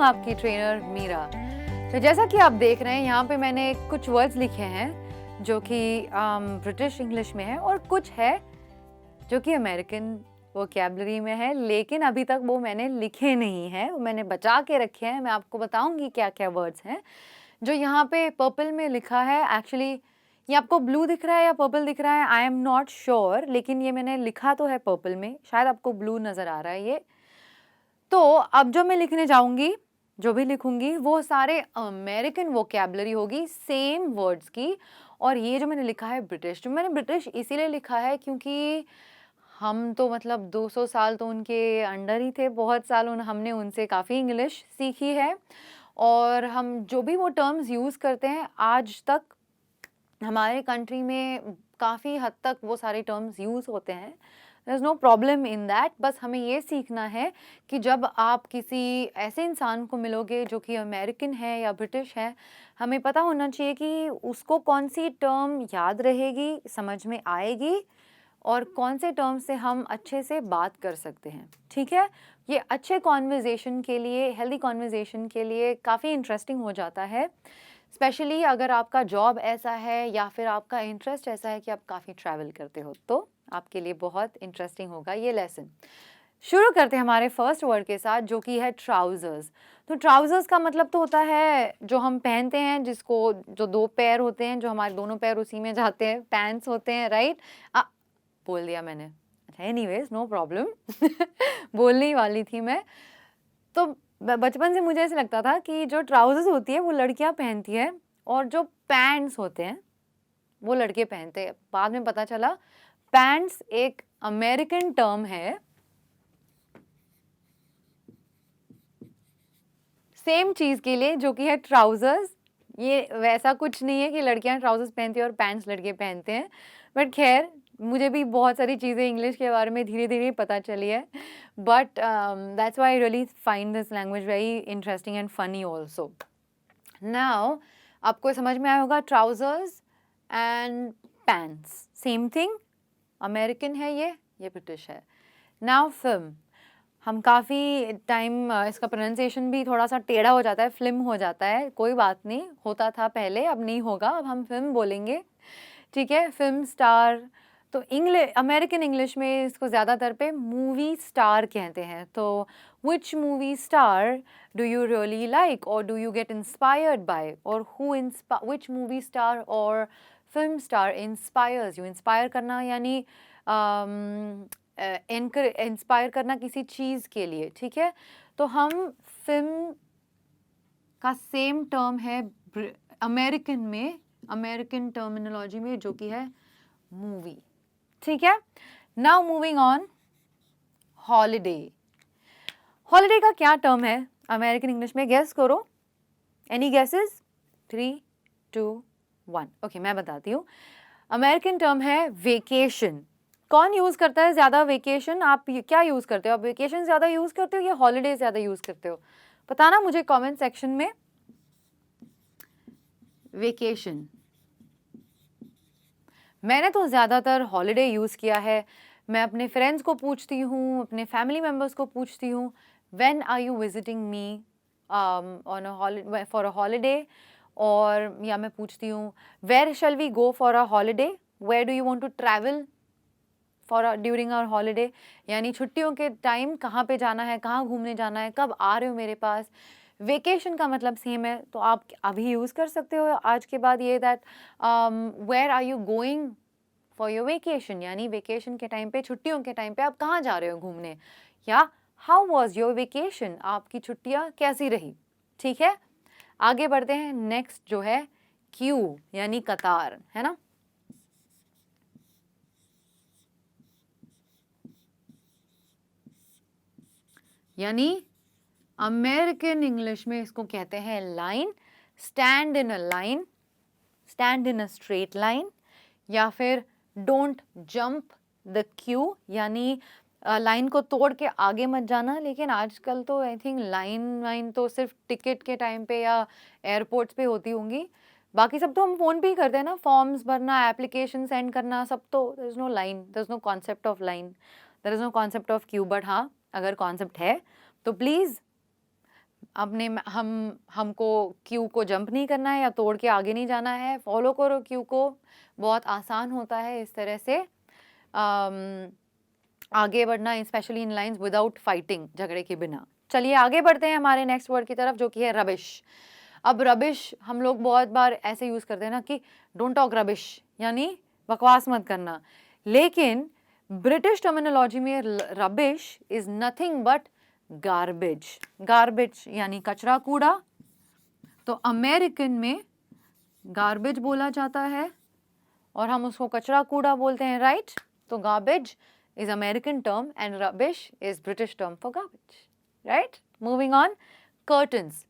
आपकी ट्रेनर मीरा। तो जैसा कि आप देख रहे हैं यहाँ पे मैंने कुछ वर्ड्स लिखे हैं जो कि ब्रिटिश इंग्लिश में है और कुछ है जो कि अमेरिकन वोकैबुलरी में है, लेकिन अभी तक वो मैंने लिखे नहीं हैं, वो मैंने बचा के रखे हैं। मैं आपको बताऊंगी क्या क्या वर्ड्स हैं जो यहाँ पे पर्पल में लिखा है। एक्चुअली ये आपको ब्लू दिख रहा है या पर्पल दिख रहा है, आई एम नॉट श्योर, लेकिन ये मैंने लिखा तो है पर्पल में, शायद आपको ब्लू नज़र आ रहा है ये। तो अब जो मैं लिखने जाऊंगी, जो भी लिखूंगी वो सारे अमेरिकन वोकैबुलरी होगी, सेम वर्ड्स की। और ये जो मैंने लिखा है ब्रिटिश, जो मैंने ब्रिटिश इसीलिए लिखा है क्योंकि हम तो मतलब 200 साल तो उनके अंडर ही थे, बहुत साल हमने उनसे काफ़ी इंग्लिश सीखी है। और हम जो भी वो टर्म्स यूज़ करते हैं आज तक हमारे कंट्री में काफ़ी हद तक वो सारे टर्म्स यूज़ होते हैं। There is no problem in that. बस हमें ये सीखना है कि जब आप किसी ऐसे इंसान को मिलोगे जो कि अमेरिकन है या ब्रिटिश है, हमें पता होना चाहिए कि उसको कौन सी टर्म याद रहेगी, समझ में आएगी और कौन से टर्म से हम अच्छे से बात कर सकते हैं। ठीक है, ये अच्छे कॉन्वर्जेशन के लिए, हेल्दी कॉन्वर्जेशन के लिए काफ़ी इंटरेस्टिंग हो जाता है, स्पेशली अगर आपका जॉब ऐसा है या फिर आपका इंटरेस्ट ऐसा है कि आप काफ़ी ट्रैवल करते हो, तो आपके लिए बहुत इंटरेस्टिंग होगा ये लेसन। शुरू करते हैं हमारे फर्स्ट वर्ड के साथ जो कि है ट्राउज़र्स। तो ट्राउज़र्स का मतलब तो होता है जो हम पहनते हैं, जिसको जो दो पैर होते हैं, जो हमारे दोनों पैर उसी में जाते हैं, पैंट्स होते हैं, राइट। बोल दिया मैंने, अच्छा एनीवेज नो प्रॉब्लम बोलने ही वाली थी मैं। तो बचपन से मुझे ऐसा लगता था कि जो ट्राउजर्स होती है वो लड़कियां पहनती है और जो पैंट्स होते हैं वो लड़के पहनते हैं। बाद में पता चला पैंट्स एक अमेरिकन टर्म है, सेम चीज के लिए जो कि है ट्राउजर्स। ये वैसा कुछ नहीं है कि लड़कियां ट्राउजर्स पहनती हैं और पैंट्स लड़के पहनते हैं, बट खैर मुझे भी बहुत सारी चीज़ें इंग्लिश के बारे में धीरे धीरे पता चली है। But that's why I really find this language very interesting and funny also. Now आपको समझ में आया होगा trousers and pants same thing, American है ये ब्रिटिश है। नाउ फिल्म, हम काफ़ी टाइम इसका प्रोनाउंसिएशन भी थोड़ा सा टेढ़ा हो जाता है, फिल्म हो जाता है, कोई बात नहीं, होता था पहले, अब नहीं होगा, अब हम फिल्म बोलेंगे। ठीक है, फिल्म स्टार। तो इंग्लिश, अमेरिकन इंग्लिश में इसको ज़्यादातर पे मूवी स्टार कहते हैं। तो which movie star do you really like और do you get inspired by, और विच मूवी स्टार और film star inspires you. Inspire करना यानी इंस्पायर करना किसी चीज़ के लिए, ठीक है। तो हम फिल्म का सेम टर्म है अमेरिकन में, अमेरिकन टर्मिनोलॉजी में, जो कि है मूवी। ठीक है, now moving on, holiday. Holiday का क्या टर्म है अमेरिकन इंग्लिश में, गेस करो, एनी गेसेस? 3 2 1। ओके, मैं बताती हूँ। अमेरिकन टर्म है वेकेशन। कौन यूज़ करता है ज़्यादा वेकेशन? आप क्या यूज़ करते हो? आप वेकेशन ज़्यादा यूज़ करते हो या हॉलीडे ज़्यादा यूज़ करते हो? बताना मुझे कमेंट सेक्शन में। वेकेशन, मैंने तो ज़्यादातर हॉलीडे यूज़ किया है। मैं अपने फ्रेंड्स को पूछती हूँ, अपने फैमिली मेम्बर्स को पूछती हूँ, when are you visiting me on a for a holiday, और या मैं पूछती हूँ where shall we go for a holiday, where do you want to travel for during our holiday, यानी छुट्टियों के टाइम कहाँ पे जाना है, कहाँ घूमने जाना है, कब आ रहे हो मेरे पास। वेकेशन का मतलब सेम है, तो आप अभी यूज़ कर सकते हो आज के बाद ये that where are you going for your vacation, यानी वेकेशन के टाइम पे, छुट्टियों के टाइम पे आप कहाँ जा रहे हो घूमने, या हाउ वॉज योर वेकेशन, आपकी छुट्टियाँ कैसी रही। ठीक है, आगे बढ़ते हैं। नेक्स्ट जो है क्यू, यानी कतार, है ना। यानी अमेरिकन इंग्लिश में इसको कहते हैं line. Stand in a line, stand in a straight line, या फिर डोंट जंप द क्यू, यानी लाइन को तोड़ के आगे मत जाना। लेकिन आजकल तो आई थिंक लाइन तो सिर्फ टिकट के टाइम पे या एयरपोर्ट्स पे होती होंगी, बाकी सब तो हम फ़ोन पे ही करते हैं ना, फॉर्म्स भरना, एप्लीकेशन सेंड करना, सब तो there is no line, there is no concept of line, there is no concept of queue. But हाँ, अगर कॉन्सेप्ट है तो प्लीज़ हमको क्यू को जंप नहीं करना है या तोड़ के आगे नहीं जाना है, फॉलो करो क्यू को, बहुत आसान होता है इस तरह से आगे बढ़ना, specially in lines without fighting, झगड़े के बिना। चलिए आगे बढ़ते हैं हमारे नेक्स्ट वर्ड की तरफ, जो कि है रबिश। अब रबिश हम लोग बहुत बार ऐसे यूज़ करते हैं ना कि डोंट टॉक रबिश, यानी बकवास मत करना, लेकिन ब्रिटिश टर्मिनोलॉजी में rubbish is nothing but garbage. Garbage यानी कचरा कूड़ा, तो अमेरिकन में गार्बेज बोला जाता है और हम उसको कचरा कूड़ा बोलते हैं, राइट? तो garbage is American term and rubbish is British term for garbage, right? Moving on, curtains.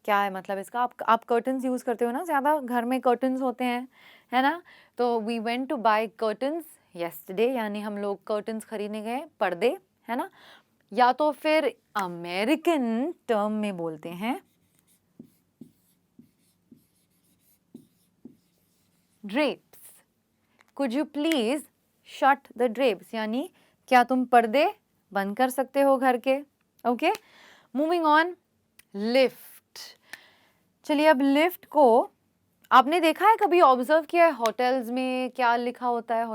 क्या है मतलब इसका? आप curtains यूज़ करते हो ना, ज़्यादा घर में curtains होते हैं, है ना? तो we went to buy curtains yesterday, यानी हम लोग curtains खरीदने गए, पर्दे, है ना? या तो फिर American term में बोलते हैं drapes. Could you please shut the drapes, यानी क्या तुम पर्दे बंद कर सकते हो घर के? Okay, moving on, lift. चलिए अब लिफ्ट को आपने देखा है, कभी ऑब्जर्व किया है होटल्स में क्या लिखा होता है?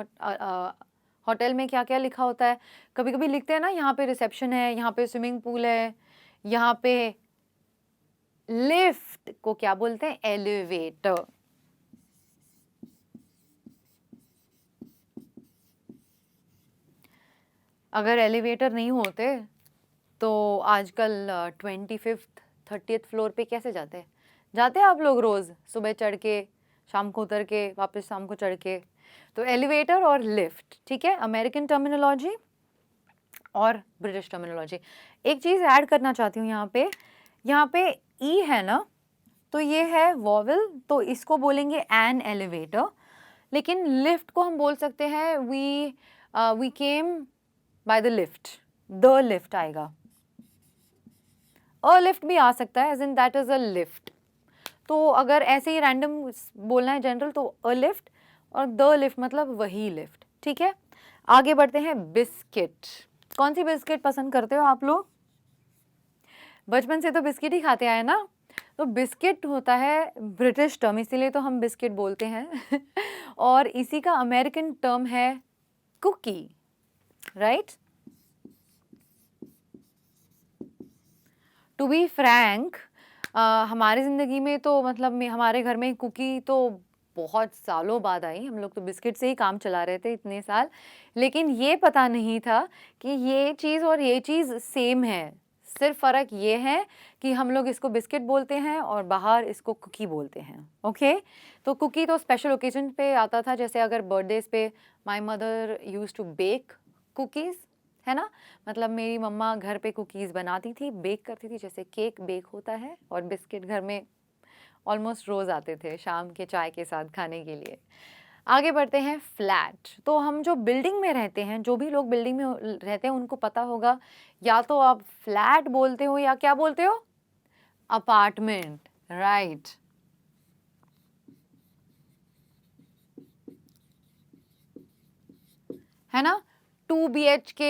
होटल में क्या क्या लिखा होता है? कभी कभी लिखते हैं ना, यहाँ पे रिसेप्शन है, यहाँ पे स्विमिंग पूल है, यहाँ पे लिफ्ट को क्या बोलते हैं? एलिवेटर। अगर एलिवेटर नहीं होते तो आजकल 25th 30th फ्लोर पे कैसे जाते हैं आप लोग? रोज़ सुबह चढ़ के, शाम को उतर के, वापस शाम को चढ़ के। तो एलिवेटर और लिफ्ट, ठीक है, अमेरिकन टर्मिनोलॉजी और ब्रिटिश टर्मिनोलॉजी। एक चीज़ ऐड करना चाहती हूँ यहाँ पे ई है ना, तो ये है वॉवल, तो इसको बोलेंगे एन एलिवेटर, लेकिन लिफ्ट को हम बोल सकते हैं we came by the lift, the lift आएगा। अ लिफ्ट भी आ सकता है, as in that is a lift. तो अगर ऐसे ही रैंडम बोलना है जनरल, तो अ लिफ्ट और द लिफ्ट मतलब वही लिफ्ट, ठीक है। आगे बढ़ते हैं, बिस्किट। कौन सी बिस्किट पसंद करते हो आप लोग? बचपन से तो बिस्किट ही खाते आए ना, तो बिस्किट होता है ब्रिटिश टर्म, इसीलिए तो हम बिस्किट बोलते हैं और इसी का अमेरिकन टर्म है cookie, right? To be frank, हमारी ज़िंदगी में तो मतलब हमारे घर में कुकी तो बहुत सालों बाद आई, हम लोग तो बिस्किट से ही काम चला रहे थे इतने साल, लेकिन ये पता नहीं था कि ये चीज़ और ये चीज़ सेम है। सिर्फ फ़र्क ये है कि हम लोग इसको बिस्किट बोलते हैं और बाहर इसको कुकी बोलते हैं, ओके? तो कुकी तो स्पेशल ओकेजन पे आता था, जैसे अगर बर्थडेज़ पे my mother use to bake cookies, है ना, मतलब मेरी मम्मा घर पे कुकीज़ बनाती थी, बेक करती थी, जैसे केक बेक होता है, और बिस्किट घर में ऑलमोस्ट रोज़ आते थे शाम के चाय के साथ खाने के लिए। आगे बढ़ते हैं, फ्लैट। तो हम जो बिल्डिंग में रहते हैं, जो भी लोग बिल्डिंग में रहते हैं उनको पता होगा, या तो आप फ्लैट बोलते हो या क्या बोलते हो? Apartment, right. है ना, 2 BHK,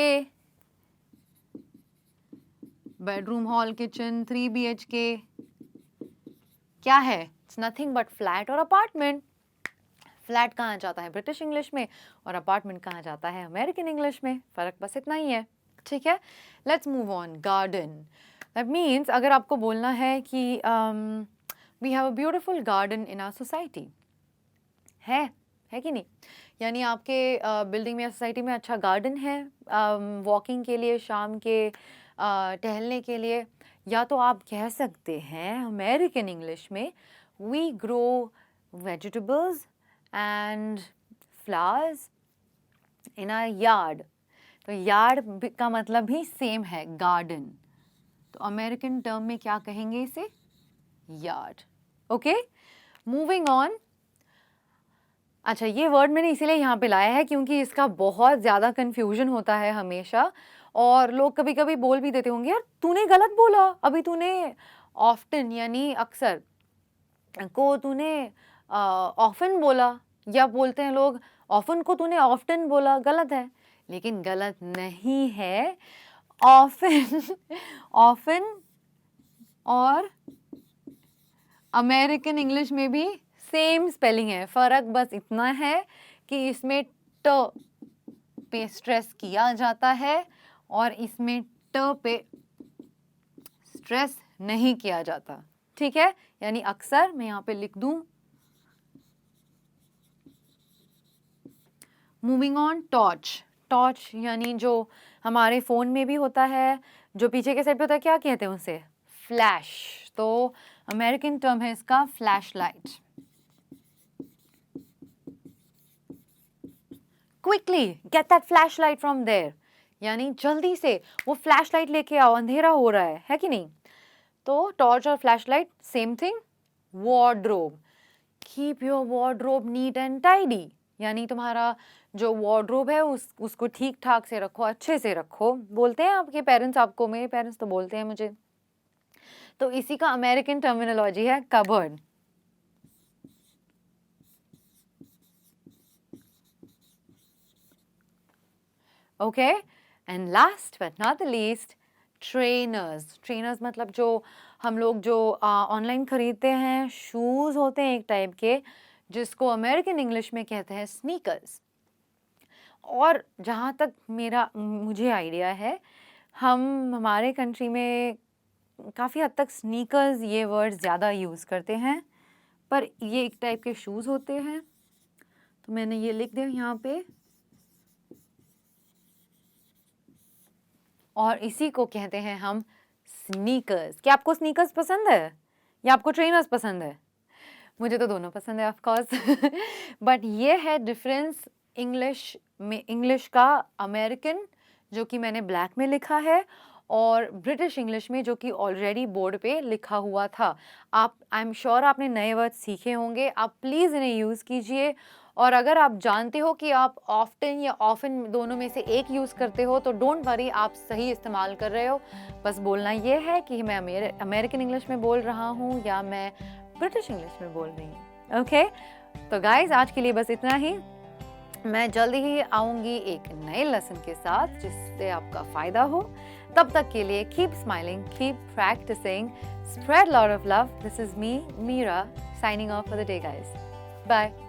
bedroom, hall, kitchen, 3 BHK क्या है? इट्स नथिंग बट फ्लैट और अपार्टमेंट। फ्लैट कहाँ जाता है ब्रिटिश इंग्लिश में और अपार्टमेंट कहाँ जाता है अमेरिकन इंग्लिश में, फ़र्क बस इतना ही है, ठीक है। Let's move on, garden. That means अगर आपको बोलना है कि we have a beautiful garden in our society, है कि नहीं, यानी आपके बिल्डिंग में या सोसाइटी में अच्छा गार्डन है वॉकिंग के लिए, शाम के टहलने के लिए, या तो आप कह सकते हैं अमेरिकन इंग्लिश में we grow vegetables and flowers in our yard. तो यार्ड का मतलब भी सेम है, गार्डन। तो अमेरिकन टर्म में क्या कहेंगे इसे? Yard, okay. Moving on. अच्छा, ये वर्ड मैंने इसीलिए यहाँ पे लाया है क्योंकि इसका बहुत ज़्यादा कन्फ्यूजन होता है हमेशा, और लोग कभी कभी बोल भी देते होंगे, यार तूने गलत बोला, अभी तूने ऑफ्टन यानी अक्सर को तूने ऑफन बोला, या बोलते हैं लोग ऑफन को तूने ऑफ्टन बोला, गलत है। लेकिन गलत नहीं है, ऑफन ऑफन और अमेरिकन इंग्लिश में भी सेम स्पेलिंग है, फ़र्क बस इतना है कि इसमें ट पे स्ट्रेस किया जाता है और इसमें ट पे स्ट्रेस नहीं किया जाता, ठीक है। यानी अक्सर मैं यहाँ पे लिख दूं, मूविंग ऑन, टॉर्च। टॉर्च यानी जो हमारे फ़ोन में भी होता है, जो पीछे के साइड पे होता है, क्या कहते हैं उसे, फ्लैश। तो अमेरिकन टर्म है इसका flash light. Quickly get that flash light from there, यानी जल्दी से वो फ्लैश लाइट लेके आओ, अंधेरा हो रहा है कि नहीं। तो टॉर्च और flash light same thing. Wardrobe, keep your wardrobe neat and tidy, यानी तुम्हारा जो वार्डरोब है उसको ठीक ठाक से रखो, अच्छे से रखो। बोलते हैं आपके पेरेंट्स आपको, मेरे पेरेंट्स तो बोलते हैं मुझे। तो इसी का अमेरिकन टर्मिनोलॉजी है cupboard. Okay, and last but not the least, trainers. Trainers मतलब जो हम लोग जो ऑनलाइन खरीदते हैं, शूज़ होते हैं एक टाइप के, जिसको अमेरिकन इंग्लिश में कहते हैं स्नीकर्स। और जहाँ तक मुझे आइडिया है, हमारे कंट्री में काफ़ी हद तक स्नीकर्स ये वर्ड ज़्यादा यूज़ करते हैं, पर ये एक टाइप के शूज़ होते हैं। तो मैंने ये लिख दिया यहाँ पे, और इसी को कहते हैं हम स्नीकर्स। क्या आपको स्नीकर्स पसंद है या आपको ट्रेनर्स पसंद है? मुझे तो दोनों पसंद है ऑफ कोर्स। बट ये है डिफरेंस इंग्लिश में, इंग्लिश का अमेरिकन जो कि मैंने ब्लैक में लिखा है, और ब्रिटिश इंग्लिश में जो कि ऑलरेडी बोर्ड पे लिखा हुआ था। आई एम श्योर आपने नए वर्ड सीखे होंगे, आप प्लीज़ इन्हें यूज़ कीजिए। और अगर आप जानते हो कि आप ऑफ्टन या ऑफन दोनों में से एक यूज़ करते हो, तो डोंट वरी, आप सही इस्तेमाल कर रहे हो। बस बोलना ये है कि मैं अमेरिकन इंग्लिश में बोल रहा हूँ या मैं ब्रिटिश इंग्लिश में बोल रही हूँ। ओके, तो गाइज आज के लिए बस इतना ही। मैं जल्दी ही आऊँगी एक नए लेसन के साथ जिससे आपका फ़ायदा हो। तब तक के लिए keep smiling, keep practicing, spread lot of love. This is me, Meera, signing off for the day, guys. Bye.